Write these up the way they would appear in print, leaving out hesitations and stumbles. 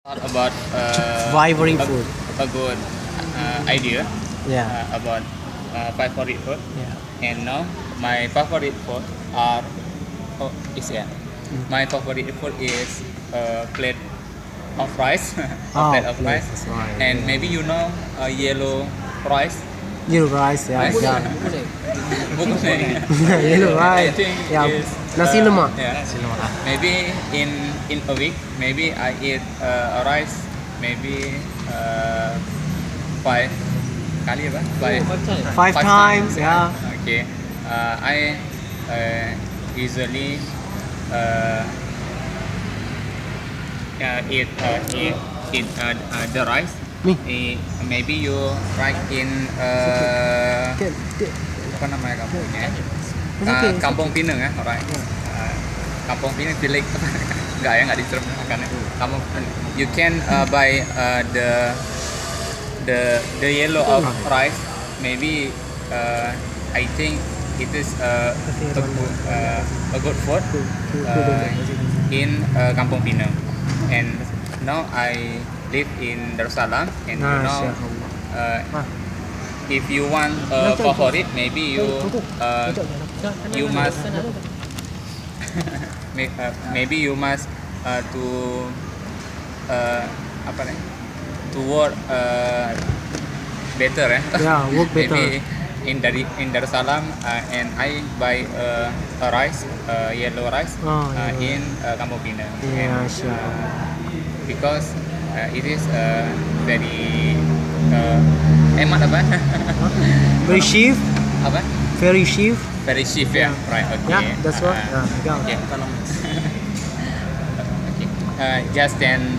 About Vibrant food. a good idea Yeah. about favorite food. Yeah. And now my favorite food are my favorite food is plate of rice, a plate of plate rice, of rice, and yeah. maybe yellow rice. Yellow rice. Yeah. Rice? Yeah. Bukan. Yellow I rice. think Yeah. is, Nasi lemak. Yeah. Maybe in a week, maybe I eat a rice, maybe 5 kali apa? Five times. Yeah. Okay. I usually eat the rice. Me. Maybe you write in apa namanya kampungnya? Kampung Pinang ya, alright. Kampung Pinang pilih nggak diterima kan? Kampung you can buy the yellow of rice. Maybe I think it is a good food in Kampung Pinang. And now I live in Darussalam, and if you want a favorite, maybe you must maybe you must to to work better Yeah, work better. maybe in Darussalam, and I buy a rice, yellow rice, in Kampung Pinang. Yeah, And, sure. because it is very hemat apa? Very cheap. Apa? Very cheap. Very cheap ya, right? Okay. Yeah, that's what. Yeah. Okay. Okay. Just 10,000.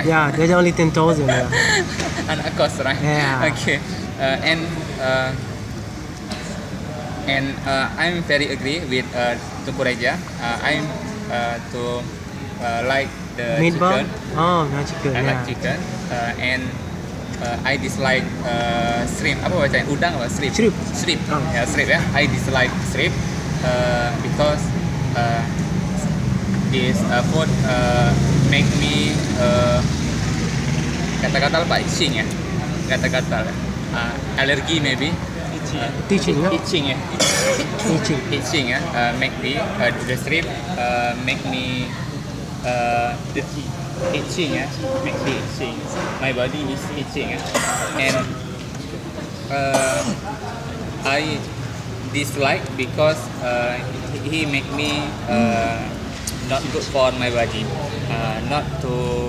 Yeah, there's only 10,000. Yeah. Anak kos, right? Yeah. Okay. And I'm very agree with Tunku Reja. I'm to like the Meatball. chicken. Oh, no chicken. I Yeah. like chicken. And I dislike shrimp. Apa bacanya? Udang apa? Shrimp. Shrimp. Shrimp. Oh. Ya, shrimp ya. I dislike shrimp because this food make me kata-kata apa? Itching ya. Kata-kata allergy maybe. Teaching. Yeah. Itching ya. Itching ya. Make me the shrimp make me itching ya. Make me itching. My body is itching ya. And I dislike because he make me not good for my body. Not to